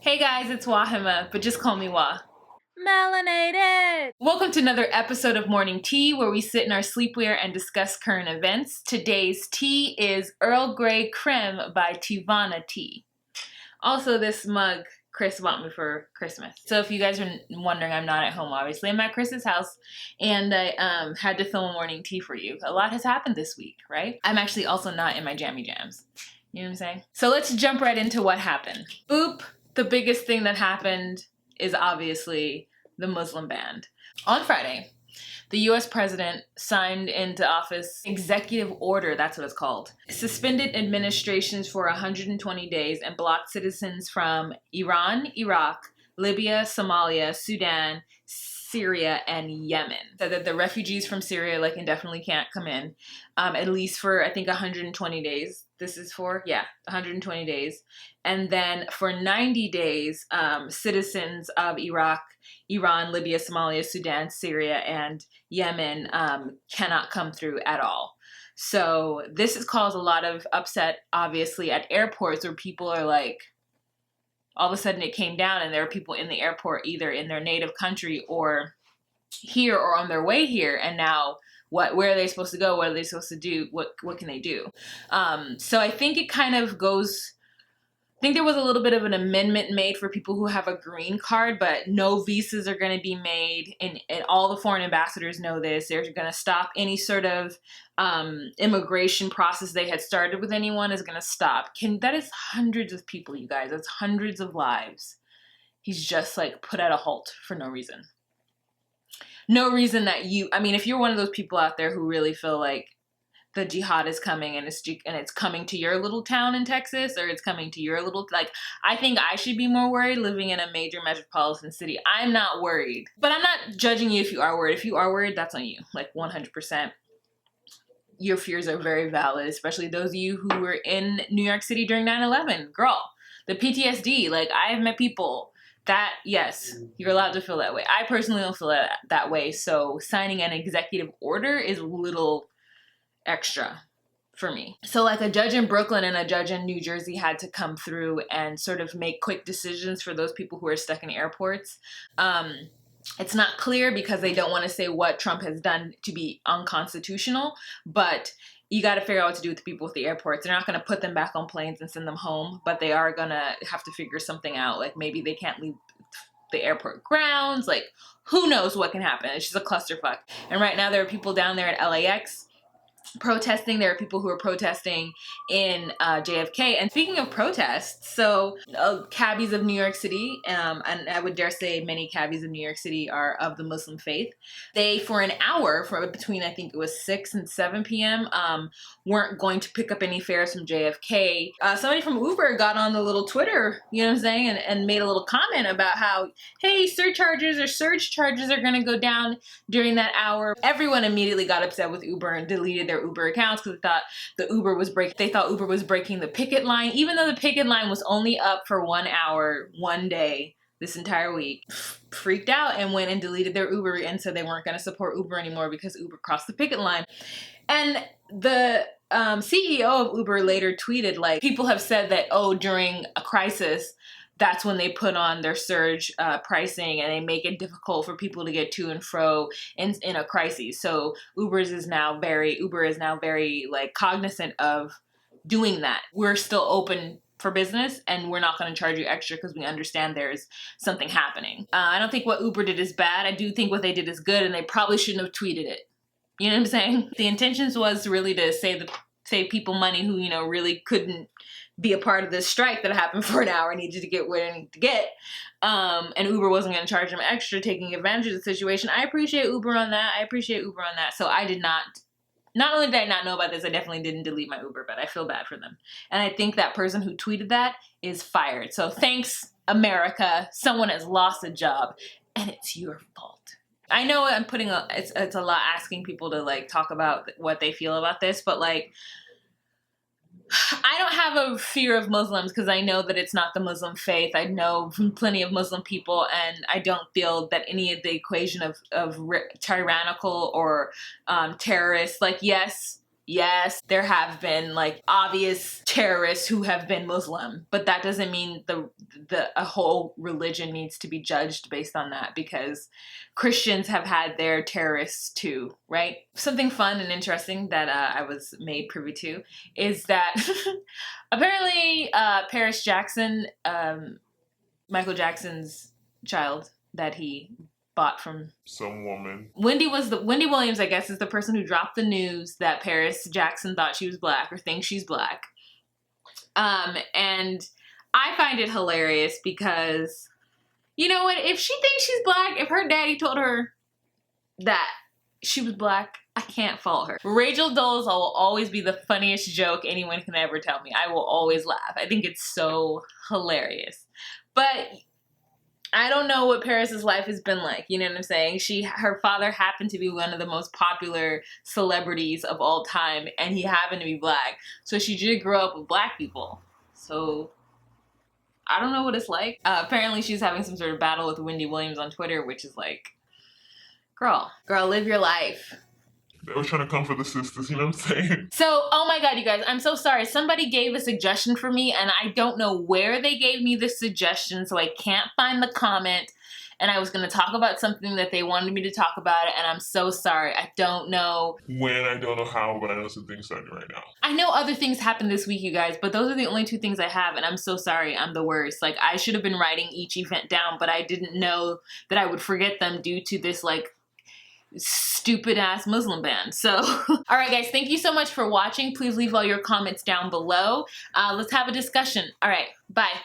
Hey guys, it's Wahima, but just call me Wah. Melanated! Welcome to another episode of Morning Tea, where we sit in our sleepwear and discuss current events. Today's tea is Earl Grey Creme by Tivana Tea. Also, this mug Chris bought me for Christmas. So if you guys are wondering, I'm not at home, obviously. I'm at Chris's house, and I had to film a morning tea for you. A lot has happened this week, right? I'm actually also not in my jammy jams. You know what I'm saying? So let's jump right into what happened. Boop! The biggest thing that happened is obviously the Muslim ban. On Friday, the US president signed into office executive order, that's what it's called, suspended administrations for 120 days and blocked citizens from Iran, Iraq, Libya, Somalia, Sudan, Syria, and Yemen. So that the refugees from Syria indefinitely can't come in, at least for I think 120 days. This is for 120 days, and then for 90 days, citizens of Iraq, Iran, Libya, Somalia, Sudan, Syria, and Yemen cannot come through at all. So this has caused a lot of upset, obviously, at airports where people are like, all of a sudden it came down and there are people in the airport either in their native country or here or on their way here, and now where are they supposed to go? What are they supposed to do? What can they do? So I think it kind of goes, I think there was a little bit of an amendment made for people who have a green card, but no visas are going to be made, and all the foreign ambassadors know this. They're going to stop any sort of immigration process they had started with anyone is going to stop. That is hundreds of people, you guys. That's hundreds of lives. He's just put at a halt for no reason. No reason that if you're one of those people out there who really feel like the jihad is coming and it's coming to your little town in Texas, or it's coming to your little, I think I should be more worried living in a major metropolitan city. I'm not worried, but I'm not judging you if you are worried. If you are worried, that's on you, 100%. Your fears are very valid, especially those of you who were in New York City during 9/11. Girl, the PTSD, I have met people that, yes, you're allowed to feel that way. I personally don't feel that way, so signing an executive order is a little extra for me. So a judge in Brooklyn and a judge in New Jersey had to come through and sort of make quick decisions for those people who are stuck in airports. It's not clear because they don't want to say what Trump has done to be unconstitutional, but you got to figure out what to do with the people at the airports. They're not going to put them back on planes and send them home, but they are going to have to figure something out. Maybe they can't leave the airport grounds. Who knows what can happen? It's just a clusterfuck. And right now there are people down there at LAX protesting. There are people who are protesting in JFK. And speaking of protests, so cabbies of New York City, and I would dare say many cabbies of New York City are of the Muslim faith. They, for an hour, between I think it was 6 and 7 p.m., weren't going to pick up any fares from JFK. Somebody from Uber got on the little Twitter, you know what I'm saying, and made a little comment about how, hey, surge charges are going to go down during that hour. Everyone immediately got upset with Uber and deleted their Uber accounts because they thought Uber was breaking the picket line, even though the picket line was only up for 1 hour, one day, this entire week. Freaked out and went and deleted their Uber and said they weren't going to support Uber anymore because Uber crossed the picket line. And the CEO of Uber later tweeted, people have said that, during a crisis, that's when they put on their surge pricing and they make it difficult for people to get to and fro in a crisis. So Uber is now very cognizant of doing that. We're still open for business and we're not going to charge you extra because we understand there's something happening. I don't think what Uber did is bad. I do think what they did is good, and they probably shouldn't have tweeted it. You know what I'm saying? The intentions was really to save people money who, really couldn't be a part of this strike that happened for an hour, needed to get where they need to get. And Uber wasn't going to charge them extra, taking advantage of the situation. I appreciate Uber on that. So I did not only did I not know about this, I definitely didn't delete my Uber, but I feel bad for them. And I think that person who tweeted that is fired. So thanks, America. Someone has lost a job, and it's your fault. I know I'm it's a lot asking people to talk about what they feel about this, but I don't have a fear of Muslims because I know that it's not the Muslim faith. I know plenty of Muslim people, and I don't feel that any of the equation of tyrannical or terrorists, yes, Yes, there have been like obvious terrorists who have been Muslim, but that doesn't mean a whole religion needs to be judged based on that, because Christians have had their terrorists too, right? Something fun and interesting that I was made privy to is that apparently Paris Jackson, Michael Jackson's child that he bought from some woman. Wendy Williams, I guess, is the person who dropped the news that Paris Jackson thought she was black or thinks she's black. And I find it hilarious because, you know what, if she thinks she's black, if her daddy told her that she was black, I can't fault her. Rachel Dolezal will always be the funniest joke anyone can ever tell me. I will always laugh. I think it's so hilarious. But I don't know what Paris's life has been like. You know what I'm saying? Her father happened to be one of the most popular celebrities of all time, and he happened to be black. So she did grow up with black people. So I don't know what it's like. Apparently she's having some sort of battle with Wendy Williams on Twitter, which is like, girl, live your life. They were trying to come for the sisters, you know what I'm saying? So, oh my god, you guys, I'm so sorry. Somebody gave a suggestion for me, and I don't know where they gave me this suggestion, so I can't find the comment. And I was going to talk about something that they wanted me to talk about, and I'm so sorry. I don't know when, I don't know how, but I know some things starting right now. I know other things happened this week, you guys, but those are the only two things I have, and I'm so sorry. I'm the worst. Like, I should have been writing each event down, but I didn't know that I would forget them due to this, like, stupid ass Muslim ban. So all right guys, thank you so much for watching. Please leave all your comments down below. Let's have a discussion. All right, bye.